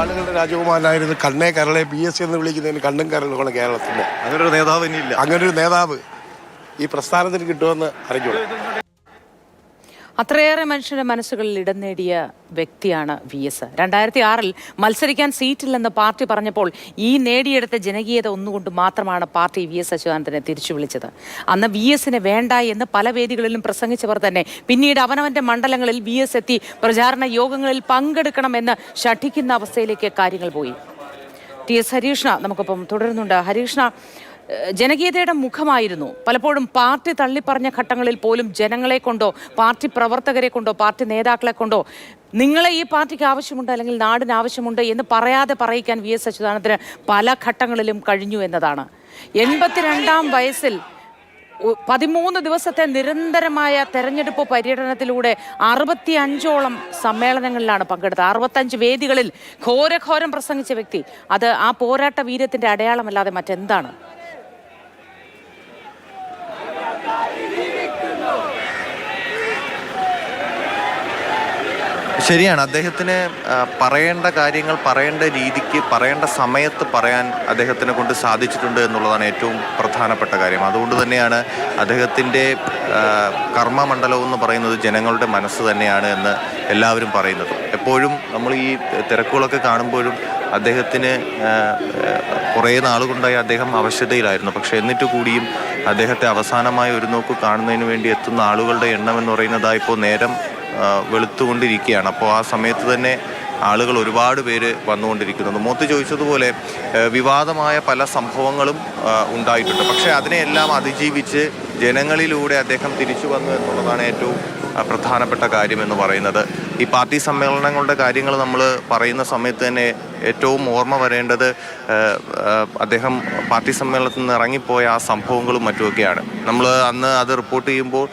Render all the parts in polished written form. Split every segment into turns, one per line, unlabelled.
ആളുകളുടെ രാജകുമാരനായിരുന്നു. കണ്ണേ കരളെ PSC എന്ന് വിളിക്കുന്നതിന് കണ്ണും കരളുമാണ് കേരളത്തിൻ്റെ.
അങ്ങനൊരു നേതാവ് ഇനിയില്ല.
അങ്ങനൊരു നേതാവ് ഈ പ്രസ്ഥാനത്തിന് കിട്ടുമെന്ന് അറിഞ്ഞു.
അത്രയേറെ മനുഷ്യരുടെ മനസ്സുകളിൽ ഇടം നേടിയ വ്യക്തിയാണ് VS. 2006 മത്സരിക്കാൻ സീറ്റില്ലെന്ന് പാർട്ടി പറഞ്ഞപ്പോൾ ഈ നേടിയെടുത്ത ജനകീയത ഒന്നുകൊണ്ട് മാത്രമാണ് പാർട്ടി VS അച്യുതാനന്ദനെ തിരിച്ചു വിളിച്ചത്. അന്ന് VSനെ വേണ്ട എന്ന് പല വേദികളിലും പ്രസംഗിച്ചവർ തന്നെ പിന്നീട് അവനവന്റെ മണ്ഡലങ്ങളിൽ VS എത്തി പ്രചാരണ യോഗങ്ങളിൽ പങ്കെടുക്കണമെന്ന് ശഠിക്കുന്ന അവസ്ഥയിലേക്ക് കാര്യങ്ങൾ പോയി. TS ഹരീഷ്ണ നമുക്കൊപ്പം തുടരുന്നുണ്ട്. ഹരീഷ്ണ, ജനകീയതയുടെ മുഖമായിരുന്നു. പലപ്പോഴും പാർട്ടി തള്ളിപ്പറഞ്ഞ ഘട്ടങ്ങളിൽ പോലും ജനങ്ങളെ കൊണ്ടോ പാർട്ടി പ്രവർത്തകരെ കൊണ്ടോ പാർട്ടി നേതാക്കളെ കൊണ്ടോ നിങ്ങളെ ഈ പാർട്ടിക്ക് ആവശ്യമുണ്ട് അല്ലെങ്കിൽ നാടിന് ആവശ്യമുണ്ട് എന്ന് പറയാതെ പറയിക്കാൻ VS അച്യുതാനന്ദന് പല ഘട്ടങ്ങളിലും കഴിഞ്ഞു എന്നതാണ്. 82-ാം വയസ്സിൽ 13 ദിവസത്തെ നിരന്തരമായ തെരഞ്ഞെടുപ്പ് പര്യടനത്തിലൂടെ 65ഓളം സമ്മേളനങ്ങളിലാണ് പങ്കെടുത്തത്. 65 വേദികളിൽ ഘോരഘോരം പ്രസംഗിച്ച വ്യക്തി. അത് ആ പോരാട്ട വീര്യത്തിന്റെ അടയാളമല്ലാതെ മറ്റെന്താണ്?
ശരിയാണ്. അദ്ദേഹത്തിന് പറയേണ്ട കാര്യങ്ങൾ പറയേണ്ട രീതിക്ക് പറയേണ്ട സമയത്ത് പറയാൻ അദ്ദേഹത്തിനെ കൊണ്ട് സാധിച്ചിട്ടുണ്ട് എന്നുള്ളതാണ് ഏറ്റവും പ്രധാനപ്പെട്ട കാര്യം. അതുകൊണ്ട് തന്നെയാണ് അദ്ദേഹത്തിൻ്റെ കർമ്മമണ്ഡലം എന്ന് പറയുന്നത് ജനങ്ങളുടെ മനസ്സ് തന്നെയാണ് എന്ന് എല്ലാവരും പറയുന്നത്. എപ്പോഴും നമ്മൾ ഈ തിരക്കുകളൊക്കെ കാണുമ്പോഴും അദ്ദേഹത്തിന് കുറേ നാളുകൊണ്ടായി അദ്ദേഹം അവശതയിലായിരുന്നു. പക്ഷേ എന്നിട്ട് കൂടിയും അദ്ദേഹത്തെ അവസാനമായി ഒരു നോക്ക് കാണുന്നതിന് വേണ്ടി എത്തുന്ന ആളുകളുടെ എണ്ണം എന്ന് പറയുന്നത് ഇപ്പോൾ നേരം വെളുത്തുകൊണ്ടിരിക്കുകയാണ്. അപ്പോൾ ആ സമയത്ത് തന്നെ ആളുകൾ ഒരുപാട് പേര് വന്നുകൊണ്ടിരിക്കുന്നത്. മോത്തി ചോദിച്ചതുപോലെ വിവാദമായ പല സംഭവങ്ങളും ഉണ്ടായിട്ടുണ്ട്. പക്ഷേ അതിനെയെല്ലാം അതിജീവിച്ച് ജനങ്ങളിലൂടെ അദ്ദേഹം തിരിച്ചു വന്നു എന്നുള്ളതാണ് ഏറ്റവും പ്രധാനപ്പെട്ട കാര്യം എന്ന് പറയുന്നത്. ഈ പാർട്ടി സമ്മേളനങ്ങളുടെ കാര്യങ്ങൾ നമ്മൾ പറയുന്ന സമയത്ത് തന്നെ ഏറ്റവും ഓർമ്മ വരേണ്ടത് അദ്ദേഹം പാർട്ടി സമ്മേളനത്തിൽ നിന്ന് ഇറങ്ങിപ്പോയ ആ സംഭവങ്ങളും മറ്റുമൊക്കെയാണ്. നമ്മൾ അന്ന് അത് റിപ്പോർട്ട് ചെയ്യുമ്പോൾ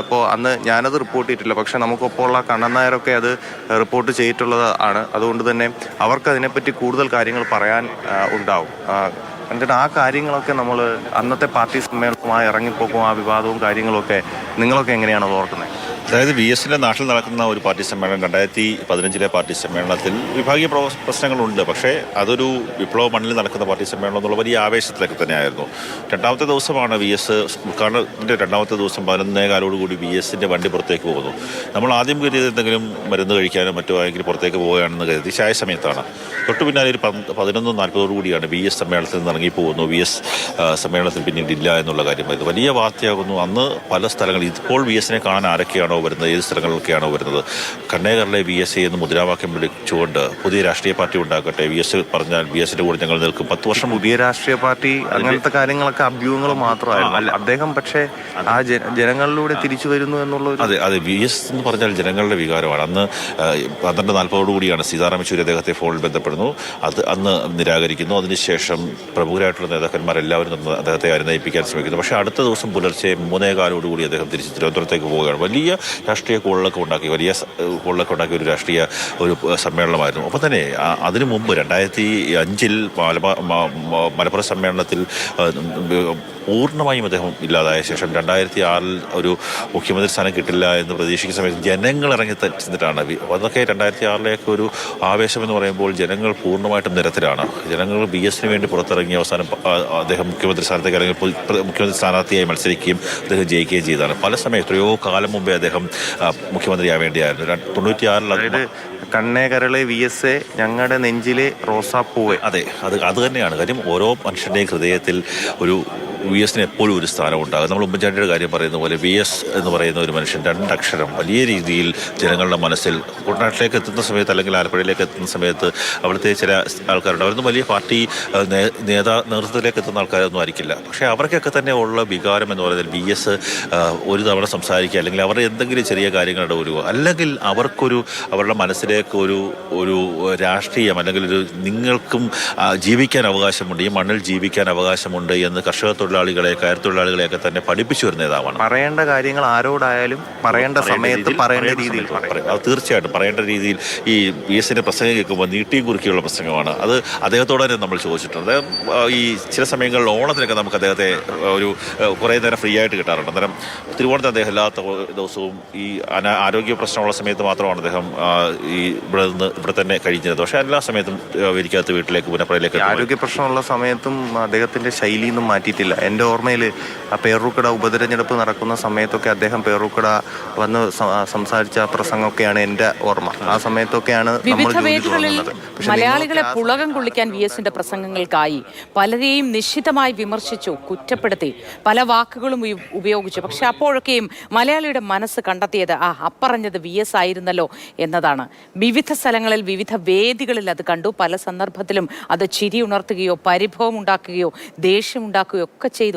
ഇപ്പോൾ അന്ന് ഞാനത് റിപ്പോർട്ട് ചെയ്തിട്ടില്ല, പക്ഷേ നമുക്കൊപ്പമുള്ള കണ്ണൻ നായരൊക്കെ അത് റിപ്പോർട്ട് ചെയ്തിട്ടുള്ളത് ആണ്. അതുകൊണ്ട് തന്നെ അവർക്ക് അതിനെപ്പറ്റി കൂടുതൽ കാര്യങ്ങൾ പറയാൻ ഉണ്ടാവും. എന്നിട്ട് ആ കാര്യങ്ങളൊക്കെ നമ്മൾ അന്നത്തെ പാർട്ടി സമ്മേളനവുമായി ഇറങ്ങിപ്പോക്കും ആ വിവാദവും കാര്യങ്ങളൊക്കെ നിങ്ങളൊക്കെ എങ്ങനെയാണ് അത് ഓർക്കുന്നത്?
അതായത് VSന്റെ നാട്ടിൽ നടക്കുന്ന ഒരു പാർട്ടി സമ്മേളനം 2015 പാർട്ടി സമ്മേളനത്തിൽ വിഭാഗീയ പ്രശ്നങ്ങളുണ്ട്. പക്ഷേ അതൊരു വിപ്ലവ മണ്ണിൽ നടക്കുന്ന പാർട്ടി സമ്മേളനം എന്നുള്ള വലിയ ആവേശത്തിലൊക്കെ തന്നെയായിരുന്നു. രണ്ടാമത്തെ ദിവസമാണ് VS ഉദ്ഘാടനത്തിൻ്റെ രണ്ടാമത്തെ ദിവസം 11:15 VSന്റെ വണ്ടി പുറത്തേക്ക് പോകുന്നു. നമ്മൾ ആദ്യം കരുതിയത് എന്തെങ്കിലും മരുന്ന് കഴിക്കാനോ മറ്റോ ആയെങ്കിലും പുറത്തേക്ക് പോവുകയാണെന്ന് കരുതി ചായ സമയത്താണ്. തൊട്ടു പിന്നാലെ ഒരു 11:40 VS സമ്മേളനത്തിൽ നിന്ന് ഇറങ്ങിപ്പോകുന്നു. VS സമ്മേളനത്തിൽ പിന്നീട് ഇല്ല എന്നുള്ള കാര്യം വരുന്നത് വലിയ വാർത്തയാകുന്നു. അന്ന് പല സ്ഥലങ്ങളിൽ ഇപ്പോൾ VSനെ കാണാൻ ആരൊക്കെയാണോ വരുന്നത്, ഏത് സ്ഥലങ്ങളിലൊക്കെയാണോ വരുന്നത്, കണ്ണേകരളെ VSA എന്ന് മുദ്രാവാക്യം വിളിച്ചുകൊണ്ട് പുതിയ രാഷ്ട്രീയ പാർട്ടി ഉണ്ടാക്കട്ടെ, VS പറഞ്ഞാൽ VSന്റെ കൂടെ ഞങ്ങൾ നിൽക്കും, 10 വർഷം
പുതിയ രാഷ്ട്രീയ പാർട്ടി, അങ്ങനത്തെ കാര്യങ്ങളൊക്കെ അഭ്യൂഹങ്ങൾ മാത്രമായിരുന്നു. അദ്ദേഹം പക്ഷേ ആ ജനങ്ങളിലൂടെ തിരിച്ചു വരുന്നു എന്നുള്ള
അതെ VS എന്ന് പറഞ്ഞാൽ ജനങ്ങളുടെ വികാരമാണ്. അന്ന് 12:40 സീതാറാം യെച്ചൂരി അദ്ദേഹത്തെ ഫോണിൽ ബന്ധപ്പെടുന്നു. അത് അന്ന് നിരാകരിക്കുന്നു. അതിനുശേഷം പ്രമുഖരായിട്ടുള്ള നേതാക്കന്മാരെല്ലാവരും അദ്ദേഹത്തെ അനുനയിപ്പിക്കാൻ ശ്രമിക്കുന്നു. പക്ഷേ അടുത്ത ദിവസം പുലർച്ചെ 3:15 അദ്ദേഹം തിരിച്ച് തിരുവനന്തപുരത്തേക്ക് പോവുകയാണ്. വലിയ രാഷ്ട്രീയ കോളിലൊക്കെ ഉണ്ടാക്കി ഒരു രാഷ്ട്രീയ ഒരു സമ്മേളനമായിരുന്നു. ഒപ്പം തന്നെ അതിനു മുമ്പ് 2005 മലപ്പുറം സമ്മേളനത്തിൽ പൂർണ്ണമായും അദ്ദേഹം ഇല്ലാതായ ശേഷം 2006 ഒരു മുഖ്യമന്ത്രി സ്ഥാനം കിട്ടില്ല എന്ന് പ്രതീക്ഷിക്കുന്ന സമയത്ത് ജനങ്ങൾ ഇറങ്ങി ചെന്നിട്ടാണ്. അതൊക്കെ 2006 ഒരു ആവേശം എന്ന് പറയുമ്പോൾ ജനങ്ങൾ പൂർണ്ണമായിട്ടും നിരത്തിലാണ്. ജനങ്ങൾ VSന് വേണ്ടി പുറത്തിറങ്ങി അവസാനം അദ്ദേഹം മുഖ്യമന്ത്രി സ്ഥാനത്തേക്ക് അല്ലെങ്കിൽ മുഖ്യമന്ത്രി സ്ഥാനാർത്ഥിയായി മത്സരിക്കുകയും അദ്ദേഹം ജയിക്കുകയും ചെയ്തതാണ്. പല സമയം എത്രയോ കാലം മുമ്പേ അദ്ദേഹം മുഖ്യമന്ത്രിയാവേണ്ടിയായിരുന്നു. 96
കണ്ണേ കരളെ VSA ഞങ്ങളുടെ നെഞ്ചിലെ റോസാപ്പൂവേ.
അതെ, അത് തന്നെയാണ് കാര്യം. ഓരോ മനുഷ്യൻ്റെയും ഹൃദയത്തിൽ ഒരു VSന് എപ്പോഴും ഒരു സ്ഥാനം ഉണ്ടാകും. നമ്മൾ ഉമ്മൻചാണ്ടിയുടെ കാര്യം പറയുന്ന പോലെ VS എന്ന് പറയുന്ന ഒരു മനുഷ്യൻ 2 അക്ഷരം വലിയ രീതിയിൽ ജനങ്ങളുടെ മനസ്സിൽ കുട്ടനാട്ടിലേക്ക് എത്തുന്ന സമയത്ത് അല്ലെങ്കിൽ ആലപ്പുഴയിലേക്ക് എത്തുന്ന സമയത്ത് അവിടുത്തെ ചില ആൾക്കാരുണ്ട്. അവരൊന്നും വലിയ പാർട്ടി നേതൃത്വത്തിലേക്ക് എത്തുന്ന ആൾക്കാരൊന്നും ആയിരിക്കില്ല. പക്ഷേ അവർക്കൊക്കെ തന്നെ ഉള്ള വികാരം എന്ന് പറയുന്നത് VS ഒരു തവണ സംസാരിക്കുക അല്ലെങ്കിൽ അവരുടെ എന്തെങ്കിലും ചെറിയ കാര്യങ്ങളുടെ ഒരു അല്ലെങ്കിൽ അവർക്കൊരു അവരുടെ മനസ്സിലേക്ക് ഒരു രാഷ്ട്രീയം അല്ലെങ്കിൽ ഒരു നിങ്ങൾക്കും ജീവിക്കാൻ അവകാശമുണ്ട്, ഈ മണ്ണിൽ ജീവിക്കാൻ അവകാശമുണ്ട് എന്ന് കർഷക തൊഴിലാളികളെ കയർ തൊഴിലാളികളെയൊക്കെ തന്നെ പഠിപ്പിച്ചു ഒരു നേതാവാണ്.
പറയേണ്ട കാര്യങ്ങൾ ആരോടായാലും പറയേണ്ട സമയത്ത് പറയേണ്ട രീതിയിൽ
അത് തീർച്ചയായിട്ടും പറയേണ്ട രീതിയിൽ. ഈ VS-ന്റെ പ്രസംഗം കേൾക്കുമ്പോൾ നീട്ടിയും കുറുക്കിയുള്ള പ്രസംഗമാണ്. അത് അദ്ദേഹത്തോട് തന്നെ നമ്മൾ ചോദിച്ചിട്ടുണ്ട്. ഈ ചില സമയങ്ങളിൽ ഓണത്തിനൊക്കെ നമുക്ക് അദ്ദേഹത്തെ ഒരു കുറേ നേരം ഫ്രീ ആയിട്ട് കിട്ടാറുണ്ട്. അന്നേരം തിരുവോണത്തിന് അദ്ദേഹം എല്ലാ ദിവസവും ഈ ആരോഗ്യ പ്രശ്നമുള്ള സമയത്ത് മാത്രമാണ് അദ്ദേഹം ഈ ഇവിടെ തന്നെ കഴിഞ്ഞത്. പക്ഷേ എല്ലാ സമയത്തും ഇരിക്കാത്ത വീട്ടിലേക്ക് പുനപ്രയിലേക്ക്.
ആരോഗ്യ പ്രശ്നമുള്ള സമയത്തും അദ്ദേഹത്തിന്റെ ശൈലിയൊന്നും മാറ്റിയിട്ടില്ല. എൻ്റെ ഓർമ്മയിൽ പേരൂർക്കട ഉപതെരഞ്ഞെടുപ്പ് നടക്കുന്ന സമയത്തൊക്കെ അദ്ദേഹം പേരൂർക്കട വന്ന് സംസാരിച്ച പ്രസംഗമൊക്കെയാണ് എൻ്റെ ഓർമ്മ. ആ സമയത്തൊക്കെയാണ്
വിവിധ വേദികളിൽ മലയാളികളെ പുളകം കൊള്ളിക്കാൻ VS-ന്റെ പ്രസംഗങ്ങൾക്കായി പലരെയും നിശ്ചിതമായി വിമർശിച്ചു, കുറ്റപ്പെടുത്തി, പല വാക്കുകളും ഉപയോഗിച്ചു. പക്ഷെ അപ്പോഴൊക്കെയും മലയാളിയുടെ മനസ്സ് കണ്ടെത്തിയത് അപ്പറഞ്ഞത് VS ആയിരുന്നല്ലോ എന്നതാണ്. വിവിധ സ്ഥലങ്ങളിൽ വിവിധ വേദികളിൽ അത് കണ്ടു. പല സന്ദർഭത്തിലും അത് ചിരി ഉണർത്തുകയോ പരിഭവം ഉണ്ടാക്കുകയോ ദേഷ്യം ഉണ്ടാക്കുകയോ ഒക്കെ ചെയ്തു.